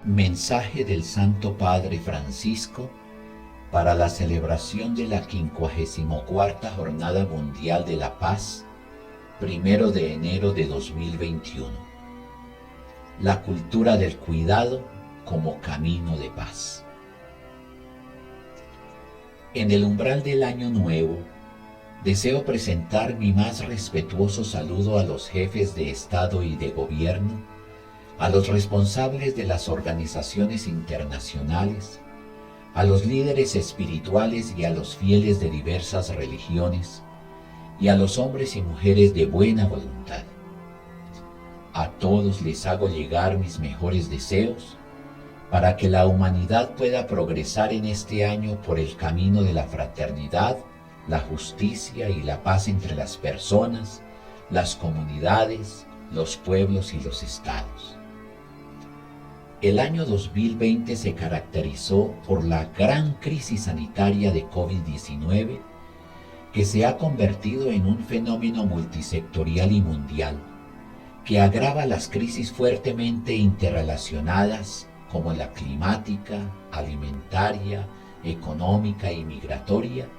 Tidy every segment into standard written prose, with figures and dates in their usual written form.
Mensaje del Santo Padre Francisco para la celebración de la 54ª Jornada Mundial de la Paz, 1 de enero de 2021. La cultura del cuidado como camino de paz. En el umbral del Año Nuevo, deseo presentar mi más respetuoso saludo a los jefes de Estado y de Gobierno, a los responsables de las organizaciones internacionales, a los líderes espirituales y a los fieles de diversas religiones, y a los hombres y mujeres de buena voluntad. A todos les hago llegar mis mejores deseos para que la humanidad pueda progresar en este año por el camino de la fraternidad, la justicia y la paz entre las personas, las comunidades, los pueblos y los estados. El año 2020 se caracterizó por la gran crisis sanitaria de COVID-19, que se ha convertido en un fenómeno multisectorial y mundial, que agrava las crisis fuertemente interrelacionadas como la climática, alimentaria, económica y migratoria,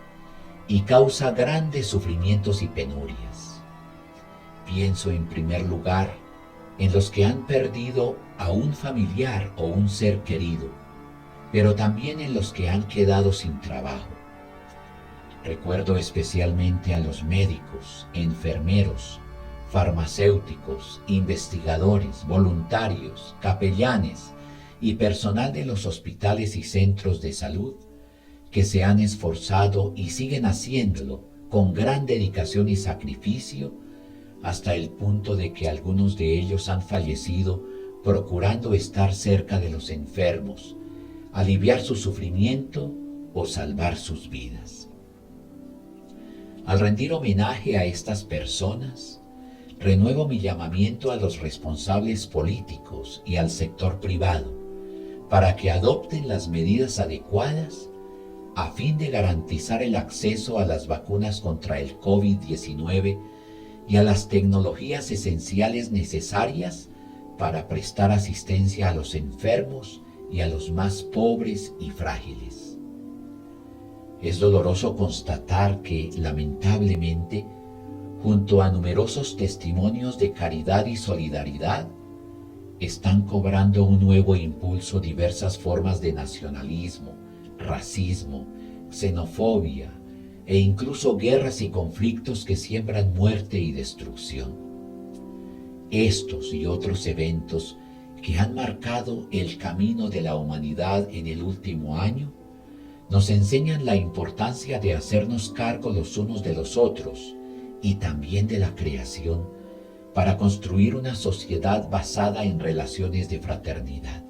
y causa grandes sufrimientos y penurias. Pienso en primer lugar en los que han perdido a un familiar o un ser querido, pero también en los que han quedado sin trabajo. Recuerdo especialmente a los médicos, enfermeros, farmacéuticos, investigadores, voluntarios, capellanes y personal de los hospitales y centros de salud que se han esforzado y siguen haciéndolo con gran dedicación y sacrificio, hasta el punto de que algunos de ellos han fallecido procurando estar cerca de los enfermos, aliviar su sufrimiento o salvar sus vidas. Al rendir homenaje a estas personas, renuevo mi llamamiento a los responsables políticos y al sector privado para que adopten las medidas adecuadas a fin de garantizar el acceso a las vacunas contra el COVID-19 y a las tecnologías esenciales necesarias para prestar asistencia a los enfermos y a los más pobres y frágiles. Es doloroso constatar que, lamentablemente, junto a numerosos testimonios de caridad y solidaridad, están cobrando un nuevo impulso diversas formas de nacionalismo, racismo, xenofobia e incluso guerras y conflictos que siembran muerte y destrucción. Estos y otros eventos que han marcado el camino de la humanidad en el último año nos enseñan la importancia de hacernos cargo los unos de los otros y también de la creación para construir una sociedad basada en relaciones de fraternidad.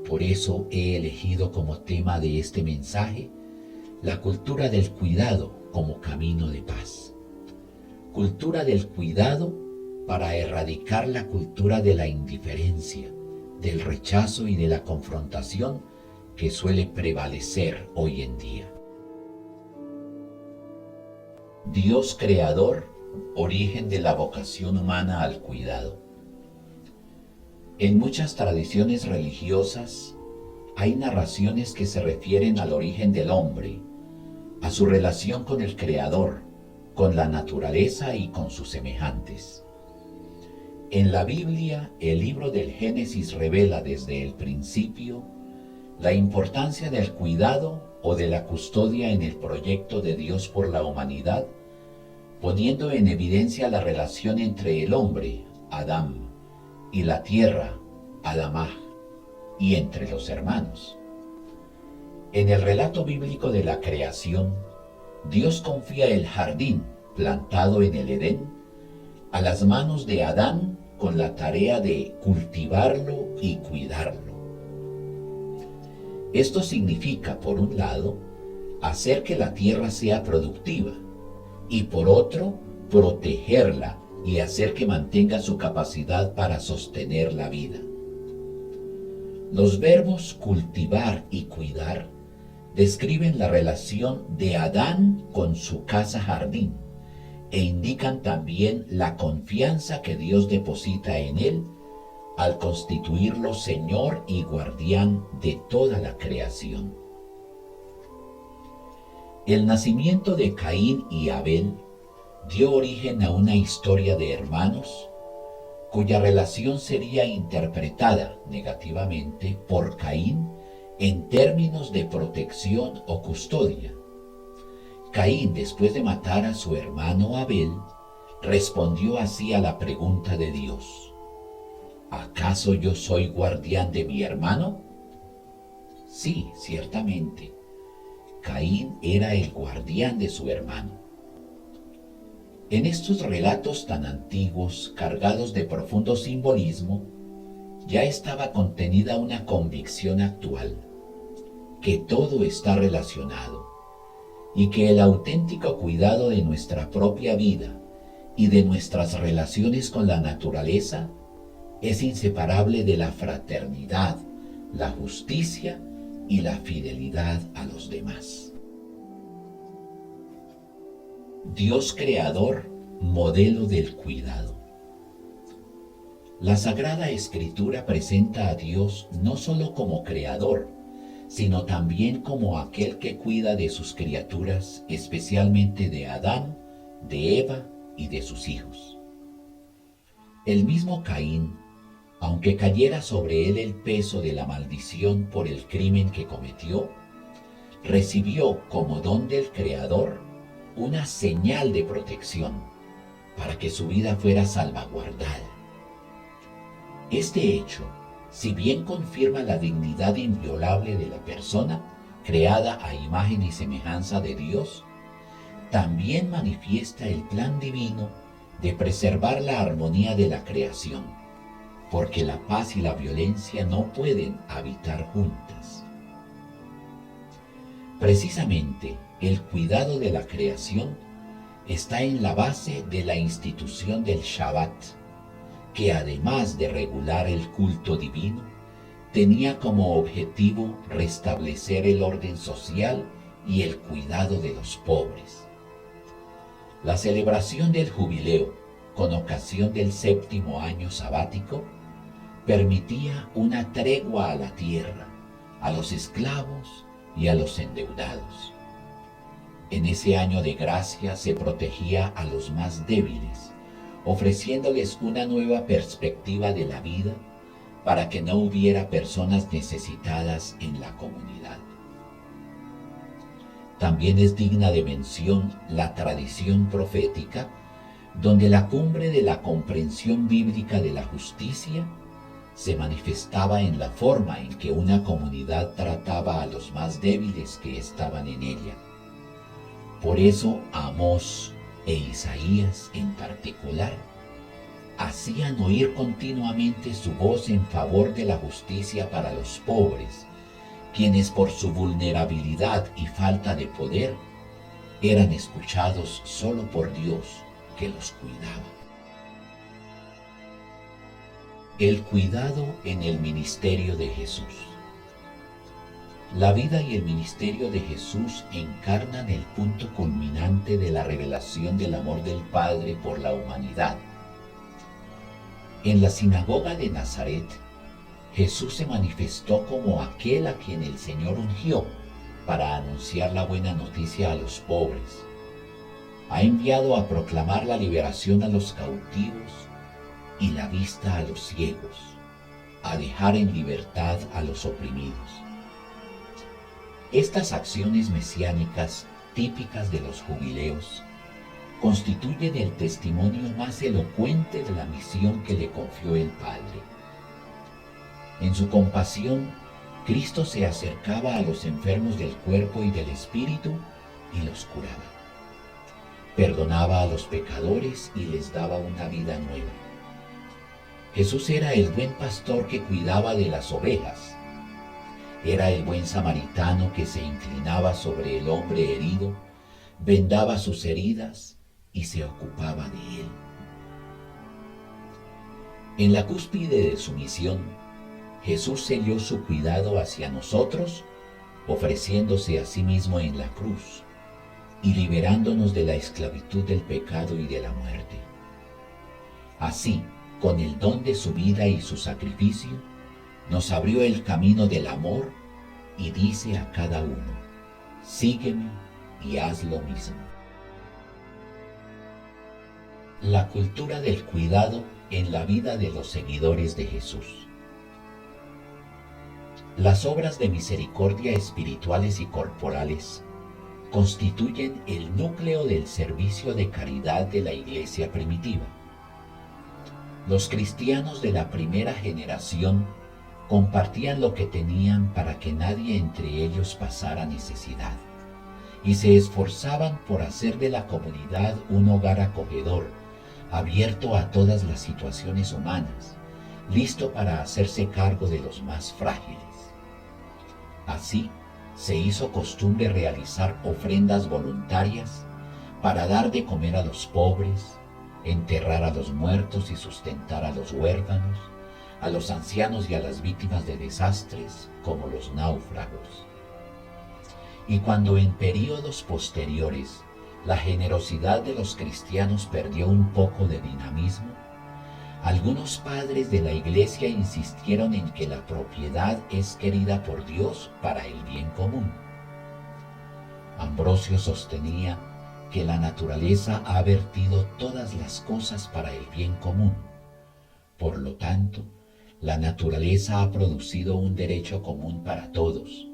Por eso he elegido como tema de este mensaje la cultura del cuidado como camino de paz. Cultura del cuidado para erradicar la cultura de la indiferencia, del rechazo y de la confrontación que suele prevalecer hoy en día. Dios creador, origen de la vocación humana al cuidado. En muchas tradiciones religiosas hay narraciones que se refieren al origen del hombre, a su relación con el Creador, con la naturaleza y con sus semejantes. En la Biblia, el libro del Génesis revela desde el principio la importancia del cuidado o de la custodia en el proyecto de Dios por la humanidad, poniendo en evidencia la relación entre el hombre, Adán, y la tierra, Adamá, y entre los hermanos. En el relato bíblico de la creación, Dios confía el jardín plantado en el Edén a las manos de Adán con la tarea de cultivarlo y cuidarlo. Esto significa, por un lado, hacer que la tierra sea productiva y por otro, protegerla y hacer que mantenga su capacidad para sostener la vida. Los verbos cultivar y cuidar describen la relación de Adán con su casa jardín e indican también la confianza que Dios deposita en él al constituirlo Señor y guardián de toda la creación. El nacimiento de Caín y Abel dio origen a una historia de hermanos cuya relación sería interpretada negativamente por Caín en términos de protección o custodia. Caín, después de matar a su hermano Abel, respondió así a la pregunta de Dios: ¿acaso yo soy guardián de mi hermano? Sí, ciertamente, Caín era el guardián de su hermano. En estos relatos tan antiguos, cargados de profundo simbolismo, ya estaba contenida una convicción actual, que todo está relacionado y que el auténtico cuidado de nuestra propia vida y de nuestras relaciones con la naturaleza es inseparable de la fraternidad, la justicia y la fidelidad a los demás. Dios creador, modelo del cuidado. La Sagrada Escritura presenta a Dios no solo como creador, sino también como aquel que cuida de sus criaturas, especialmente de Adán, de Eva y de sus hijos. El mismo Caín, aunque cayera sobre él el peso de la maldición por el crimen que cometió, recibió como don del Creador una señal de protección para que su vida fuera salvaguardada. Este hecho, si bien confirma la dignidad inviolable de la persona creada a imagen y semejanza de Dios, también manifiesta el plan divino de preservar la armonía de la creación, porque la paz y la violencia no pueden habitar juntas. Precisamente, el cuidado de la creación está en la base de la institución del Shabbat, que además de regular el culto divino, tenía como objetivo restablecer el orden social y el cuidado de los pobres. La celebración del jubileo, con ocasión del 7º año sabático, permitía una tregua a la tierra, a los esclavos y a los endeudados. En ese año de gracia se protegía a los más débiles, ofreciéndoles una nueva perspectiva de la vida para que no hubiera personas necesitadas en la comunidad. También es digna de mención la tradición profética, donde la cumbre de la comprensión bíblica de la justicia se manifestaba en la forma en que una comunidad trataba a los más débiles que estaban en ella. Por eso Amós e Isaías en particular hacían oír continuamente su voz en favor de la justicia para los pobres, quienes por su vulnerabilidad y falta de poder eran escuchados solo por Dios que los cuidaba. El cuidado en el ministerio de Jesús. La vida y el ministerio de Jesús encarnan el punto culminante de la revelación del amor del Padre por la humanidad. En la sinagoga de Nazaret, Jesús se manifestó como aquel a quien el Señor ungió para anunciar la buena noticia a los pobres. Ha enviado a proclamar la liberación a los cautivos y la vista a los ciegos, a dejar en libertad a los oprimidos. Estas acciones mesiánicas típicas de los jubileos constituyen el testimonio más elocuente de la misión que le confió el Padre. En su compasión, Cristo se acercaba a los enfermos del cuerpo y del espíritu y los curaba. Perdonaba a los pecadores y les daba una vida nueva. Jesús era el buen pastor que cuidaba de las ovejas. Era el buen samaritano que se inclinaba sobre el hombre herido, vendaba sus heridas y se ocupaba de él. En la cúspide de su misión, Jesús selló su cuidado hacia nosotros, ofreciéndose a sí mismo en la cruz y liberándonos de la esclavitud del pecado y de la muerte. Así, con el don de su vida y su sacrificio, nos abrió el camino del amor y dice a cada uno: sígueme y haz lo mismo. La cultura del cuidado en la vida de los seguidores de Jesús. Las obras de misericordia espirituales y corporales constituyen el núcleo del servicio de caridad de la Iglesia primitiva. Los cristianos de la primera generación compartían lo que tenían para que nadie entre ellos pasara necesidad, y se esforzaban por hacer de la comunidad un hogar acogedor, abierto a todas las situaciones humanas, listo para hacerse cargo de los más frágiles. Así, se hizo costumbre realizar ofrendas voluntarias para dar de comer a los pobres, enterrar a los muertos y sustentar a los huérfanos, a los ancianos y a las víctimas de desastres como los náufragos. Y cuando en períodos posteriores la generosidad de los cristianos perdió un poco de dinamismo, algunos padres de la Iglesia insistieron en que la propiedad es querida por Dios para el bien común. Ambrosio sostenía que la naturaleza ha vertido todas las cosas para el bien común. Por lo tanto, la naturaleza ha producido un derecho común para todos,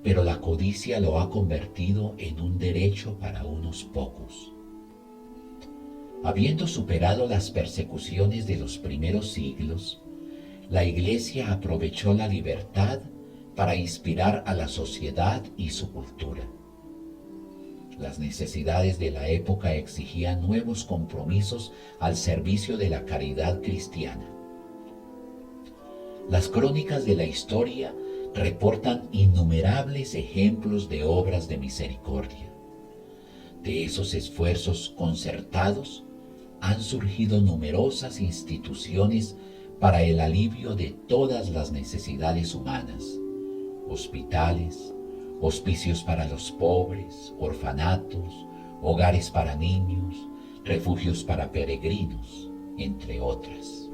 pero la codicia lo ha convertido en un derecho para unos pocos. Habiendo superado las persecuciones de los primeros siglos, la Iglesia aprovechó la libertad para inspirar a la sociedad y su cultura. Las necesidades de la época exigían nuevos compromisos al servicio de la caridad cristiana. Las crónicas de la historia reportan innumerables ejemplos de obras de misericordia. De esos esfuerzos concertados han surgido numerosas instituciones para el alivio de todas las necesidades humanas: hospitales, hospicios para los pobres, orfanatos, hogares para niños, refugios para peregrinos, entre otras.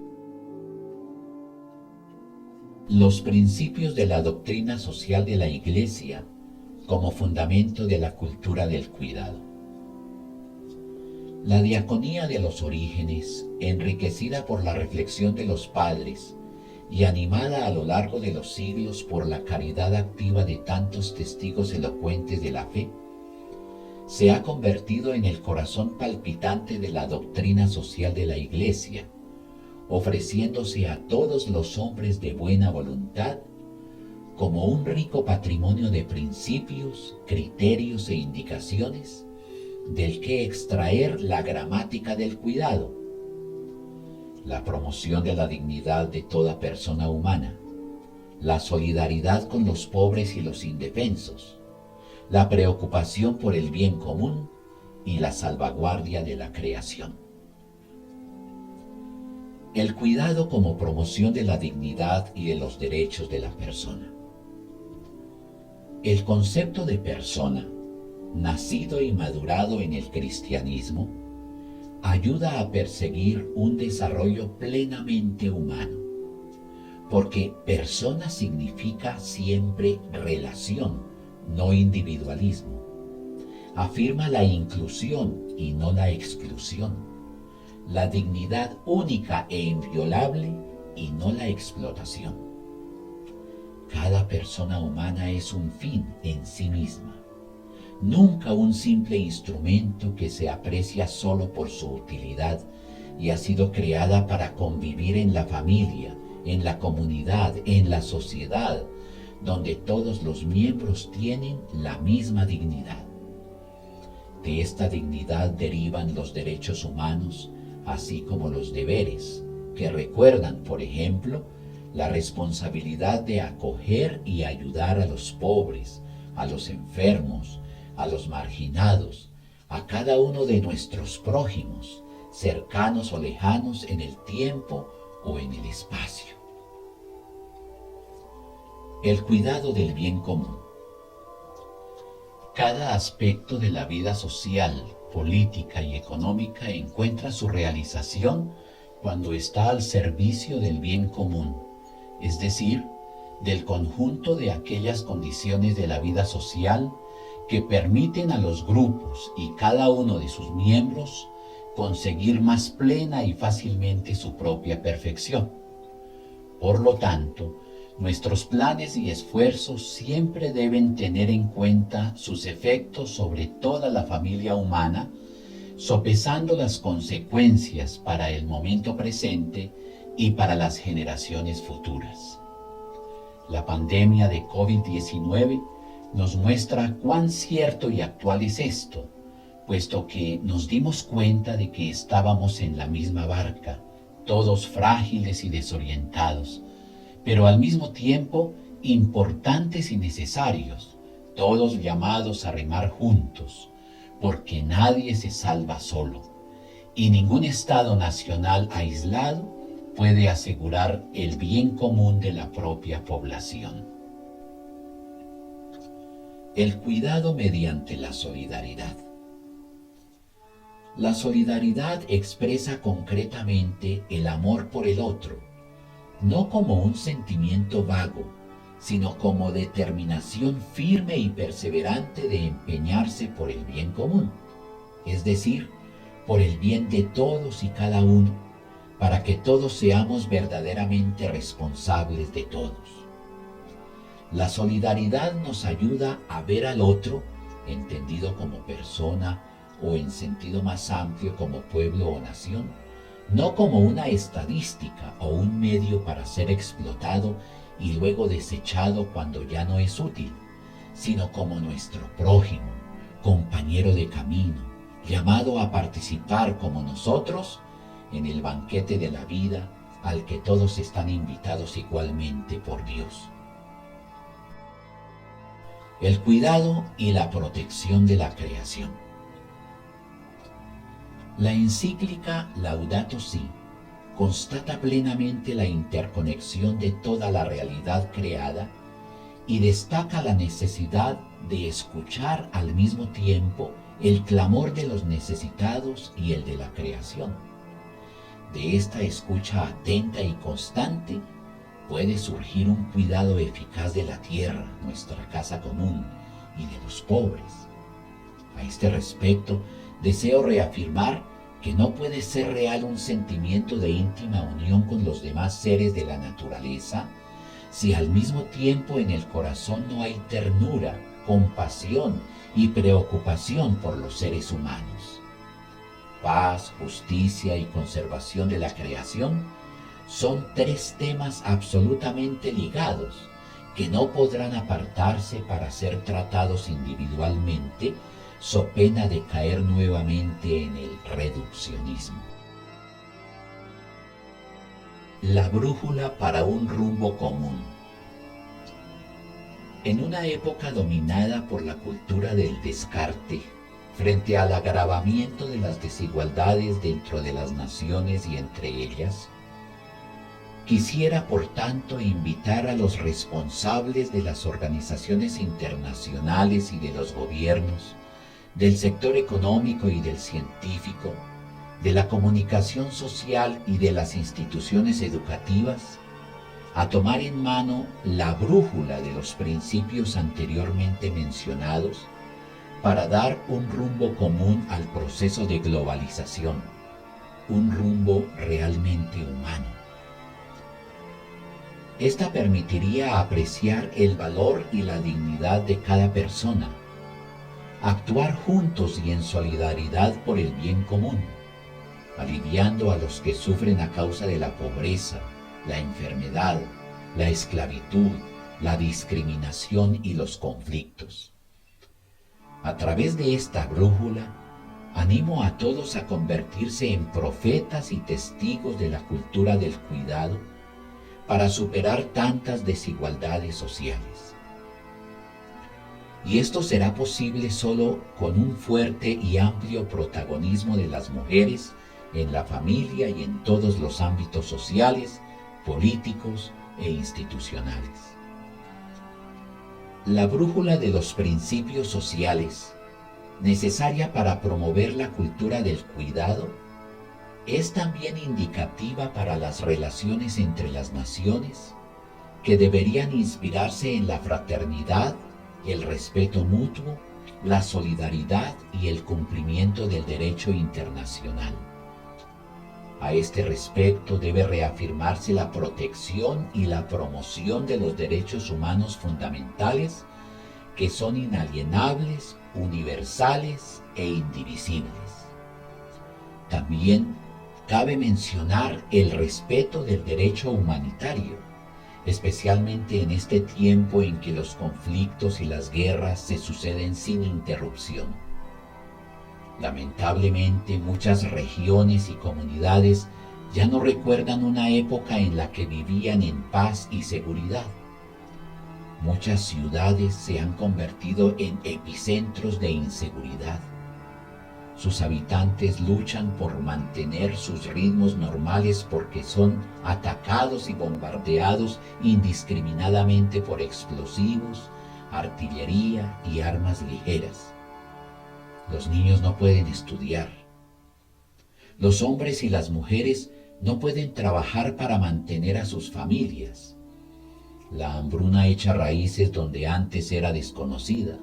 Los principios de la doctrina social de la Iglesia como fundamento de la cultura del cuidado. La diaconía de los orígenes, enriquecida por la reflexión de los padres y animada a lo largo de los siglos por la caridad activa de tantos testigos elocuentes de la fe, se ha convertido en el corazón palpitante de la doctrina social de la Iglesia, ofreciéndose a todos los hombres de buena voluntad como un rico patrimonio de principios, criterios e indicaciones del que extraer la gramática del cuidado, la promoción de la dignidad de toda persona humana, la solidaridad con los pobres y los indefensos, la preocupación por el bien común y la salvaguardia de la creación. El cuidado como promoción de la dignidad y de los derechos de la persona. El concepto de persona, nacido y madurado en el cristianismo, ayuda a perseguir un desarrollo plenamente humano, porque persona significa siempre relación, no individualismo. Afirma la inclusión y no la exclusión, la dignidad única e inviolable y no la explotación. Cada persona humana es un fin en sí misma, nunca un simple instrumento que se aprecia solo por su utilidad y ha sido creada para convivir en la familia, en la comunidad, en la sociedad, donde todos los miembros tienen la misma dignidad. De esta dignidad derivan los derechos humanos, así como los deberes, que recuerdan, por ejemplo, la responsabilidad de acoger y ayudar a los pobres, a los enfermos, a los marginados, a cada uno de nuestros prójimos, cercanos o lejanos en el tiempo o en el espacio. El cuidado del bien común. Cada aspecto de la vida social, política y económica encuentra su realización cuando está al servicio del bien común, es decir, del conjunto de aquellas condiciones de la vida social que permiten a los grupos y cada uno de sus miembros conseguir más plena y fácilmente su propia perfección. Por lo tanto, nuestros planes y esfuerzos siempre deben tener en cuenta sus efectos sobre toda la familia humana, sopesando las consecuencias para el momento presente y para las generaciones futuras. La pandemia de COVID-19 nos muestra cuán cierto y actual es esto, puesto que nos dimos cuenta de que estábamos en la misma barca, todos frágiles y desorientados, pero al mismo tiempo importantes y necesarios, todos llamados a remar juntos, porque nadie se salva solo, y ningún Estado nacional aislado puede asegurar el bien común de la propia población. El cuidado mediante la solidaridad. La solidaridad expresa concretamente el amor por el otro, no como un sentimiento vago, sino como determinación firme y perseverante de empeñarse por el bien común, es decir, por el bien de todos y cada uno, para que todos seamos verdaderamente responsables de todos. La solidaridad nos ayuda a ver al otro, entendido como persona o en sentido más amplio como pueblo o nación, no como una estadística o un medio para ser explotado y luego desechado cuando ya no es útil, sino como nuestro prójimo, compañero de camino, llamado a participar como nosotros en el banquete de la vida al que todos están invitados igualmente por Dios. El cuidado y la protección de la creación. La encíclica Laudato Si constata plenamente la interconexión de toda la realidad creada y destaca la necesidad de escuchar al mismo tiempo el clamor de los necesitados y el de la creación. De esta escucha atenta y constante puede surgir un cuidado eficaz de la tierra, nuestra casa común, y de los pobres. A este respecto, deseo reafirmar que no puede ser real un sentimiento de íntima unión con los demás seres de la naturaleza si al mismo tiempo en el corazón no hay ternura, compasión y preocupación por los seres humanos. Paz, justicia y conservación de la creación son tres temas absolutamente ligados que no podrán apartarse para ser tratados individualmente, so pena de caer nuevamente en el reduccionismo. La brújula para un rumbo común. En una época dominada por la cultura del descarte, frente al agravamiento de las desigualdades dentro de las naciones y entre ellas, quisiera, por tanto, invitar a los responsables de las organizaciones internacionales y de los gobiernos, del sector económico y del científico, de la comunicación social y de las instituciones educativas, a tomar en mano la brújula de los principios anteriormente mencionados para dar un rumbo común al proceso de globalización, un rumbo realmente humano. Esta permitiría apreciar el valor y la dignidad de cada persona, actuar juntos y en solidaridad por el bien común, aliviando a los que sufren a causa de la pobreza, la enfermedad, la esclavitud, la discriminación y los conflictos. A través de esta brújula, animo a todos a convertirse en profetas y testigos de la cultura del cuidado para superar tantas desigualdades sociales. Y esto será posible solo con un fuerte y amplio protagonismo de las mujeres en la familia y en todos los ámbitos sociales, políticos e institucionales. La brújula de los principios sociales, necesaria para promover la cultura del cuidado, es también indicativa para las relaciones entre las naciones, que deberían inspirarse en la fraternidad, el respeto mutuo, la solidaridad y el cumplimiento del derecho internacional. A este respecto debe reafirmarse la protección y la promoción de los derechos humanos fundamentales, que son inalienables, universales e indivisibles. También cabe mencionar el respeto del derecho humanitario, especialmente en este tiempo en que los conflictos y las guerras se suceden sin interrupción. Lamentablemente, muchas regiones y comunidades ya no recuerdan una época en la que vivían en paz y seguridad. Muchas ciudades se han convertido en epicentros de inseguridad. Sus habitantes luchan por mantener sus ritmos normales porque son atacados y bombardeados indiscriminadamente por explosivos, artillería y armas ligeras. Los niños no pueden estudiar. Los hombres y las mujeres no pueden trabajar para mantener a sus familias. La hambruna echa raíces donde antes era desconocida.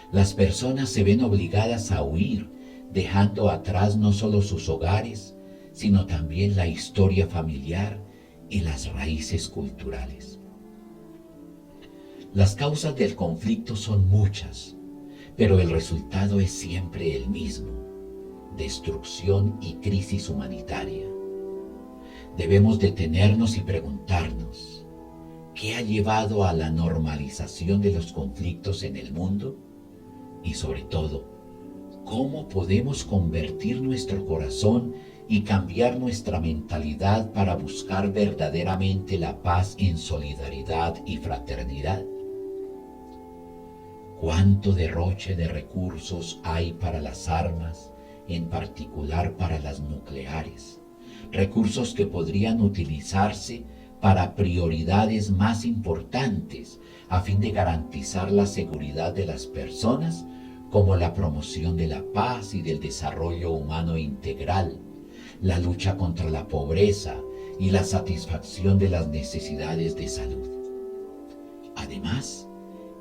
Las personas se ven obligadas a huir, dejando atrás no solo sus hogares, sino también la historia familiar y las raíces culturales. Las causas del conflicto son muchas, pero el resultado es siempre el mismo: destrucción y crisis humanitaria. Debemos detenernos y preguntarnos, ¿qué ha llevado a la normalización de los conflictos en el mundo? Y sobre todo, ¿cómo podemos convertir nuestro corazón y cambiar nuestra mentalidad para buscar verdaderamente la paz en solidaridad y fraternidad? ¿Cuánto derroche de recursos hay para las armas, en particular para las nucleares? Recursos que podrían utilizarse para prioridades más importantes a fin de garantizar la seguridad de las personas, como la promoción de la paz y del desarrollo humano integral, la lucha contra la pobreza y la satisfacción de las necesidades de salud. Además,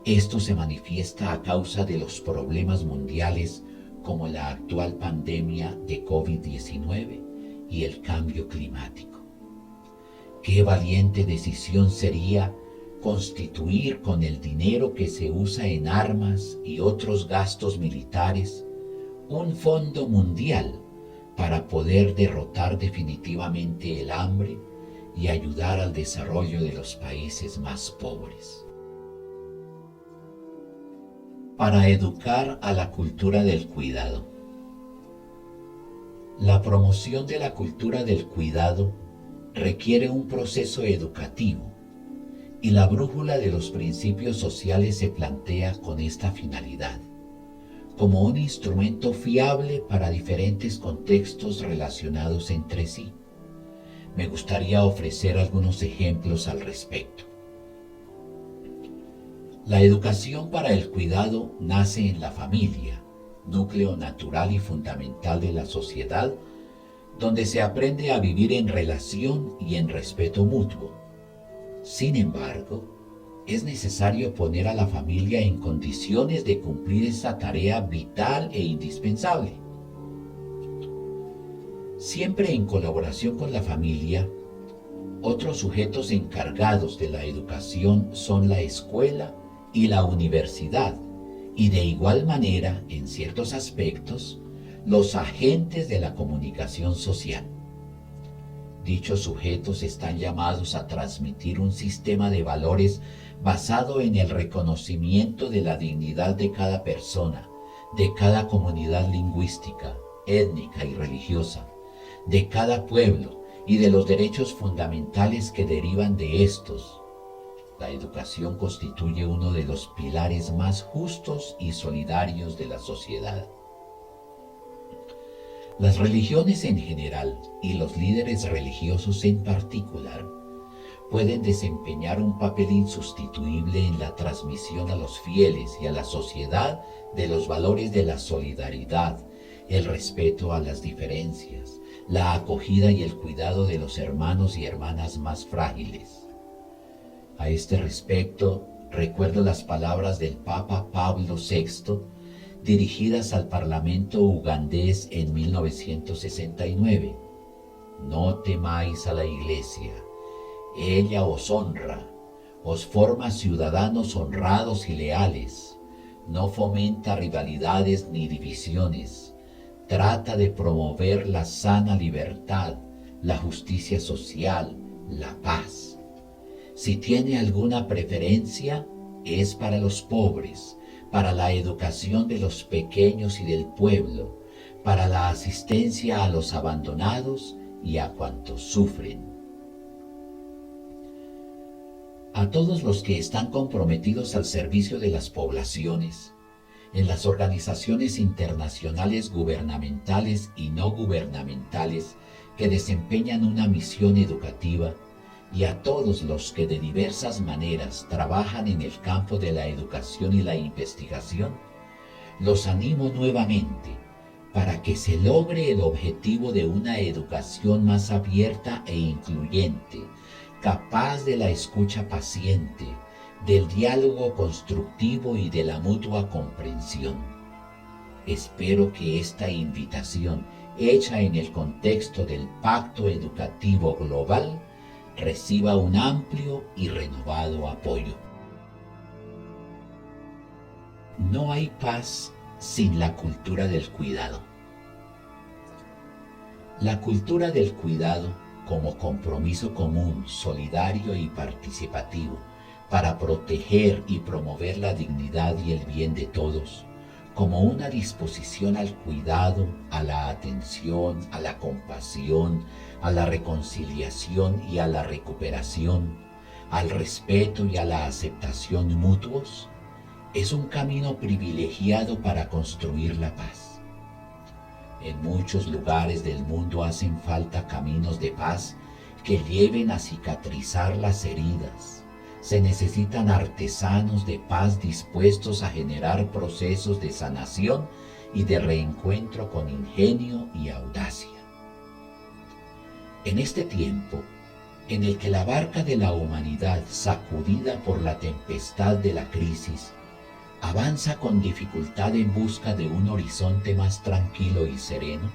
esto se manifiesta a causa de los problemas mundiales como la actual pandemia de COVID-19 y el cambio climático. Qué valiente decisión sería constituir con el dinero que se usa en armas y otros gastos militares un fondo mundial para poder derrotar definitivamente el hambre y ayudar al desarrollo de los países más pobres. Para educar a la cultura del cuidado. La promoción de la cultura del cuidado requiere un proceso educativo, y la brújula de los principios sociales se plantea con esta finalidad, como un instrumento fiable para diferentes contextos relacionados entre sí. Me gustaría ofrecer algunos ejemplos al respecto. La educación para el cuidado nace en la familia, núcleo natural y fundamental de la sociedad, donde se aprende a vivir en relación y en respeto mutuo. Sin embargo, es necesario poner a la familia en condiciones de cumplir esa tarea vital e indispensable. Siempre en colaboración con la familia, otros sujetos encargados de la educación son la escuela y la universidad, y de igual manera, en ciertos aspectos, los agentes de la comunicación social. Dichos sujetos están llamados a transmitir un sistema de valores basado en el reconocimiento de la dignidad de cada persona, de cada comunidad lingüística, étnica y religiosa, de cada pueblo y de los derechos fundamentales que derivan de estos. La educación constituye uno de los pilares más justos y solidarios de la sociedad. Las religiones en general y los líderes religiosos en particular pueden desempeñar un papel insustituible en la transmisión a los fieles y a la sociedad de los valores de la solidaridad, el respeto a las diferencias, la acogida y el cuidado de los hermanos y hermanas más frágiles. A este respecto, recuerdo las palabras del Papa Pablo VI dirigidas al Parlamento ugandés en 1969. No temáis a la Iglesia, ella os honra, os forma ciudadanos honrados y leales, no fomenta rivalidades ni divisiones, trata de promover la sana libertad, la justicia social, la paz. Si tiene alguna preferencia, es para los pobres, para la educación de los pequeños y del pueblo, para la asistencia a los abandonados y a cuantos sufren. A todos los que están comprometidos al servicio de las poblaciones, en las organizaciones internacionales gubernamentales y no gubernamentales que desempeñan una misión educativa, y a todos los que de diversas maneras trabajan en el campo de la educación y la investigación, los animo nuevamente para que se logre el objetivo de una educación más abierta e incluyente, capaz de la escucha paciente, del diálogo constructivo y de la mutua comprensión. Espero que esta invitación, hecha en el contexto del Pacto Educativo Global, reciba un amplio y renovado apoyo. No hay paz sin la cultura del cuidado. La cultura del cuidado, como compromiso común, solidario y participativo, para proteger y promover la dignidad y el bien de todos, como una disposición al cuidado, a la atención, a la compasión, a la reconciliación y a la recuperación, al respeto y a la aceptación mutuos, es un camino privilegiado para construir la paz. En muchos lugares del mundo hacen falta caminos de paz que lleven a cicatrizar las heridas. Se necesitan artesanos de paz dispuestos a generar procesos de sanación y de reencuentro con ingenio y audacia. En este tiempo, en el que la barca de la humanidad, sacudida por la tempestad de la crisis, avanza con dificultad en busca de un horizonte más tranquilo y sereno,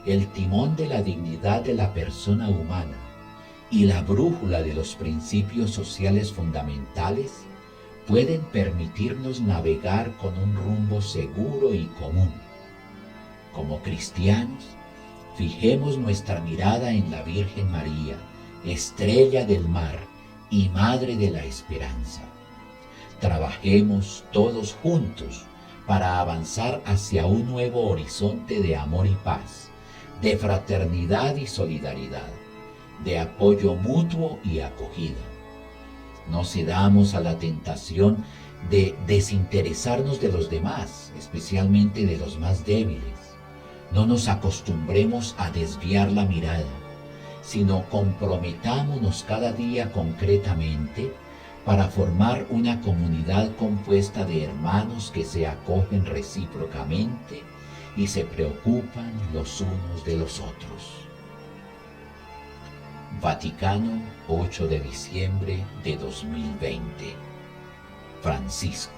el timón de la dignidad de la persona humana y la brújula de los principios sociales fundamentales pueden permitirnos navegar con un rumbo seguro y común. Como cristianos, fijemos nuestra mirada en la Virgen María, estrella del mar y madre de la esperanza. Trabajemos todos juntos para avanzar hacia un nuevo horizonte de amor y paz, de fraternidad y solidaridad, de apoyo mutuo y acogida. No cedamos a la tentación de desinteresarnos de los demás, especialmente de los más débiles. No nos acostumbremos a desviar la mirada, sino comprometámonos cada día concretamente para formar una comunidad compuesta de hermanos que se acogen recíprocamente y se preocupan los unos de los otros. Vaticano, 8 de diciembre de 2020. Francisco.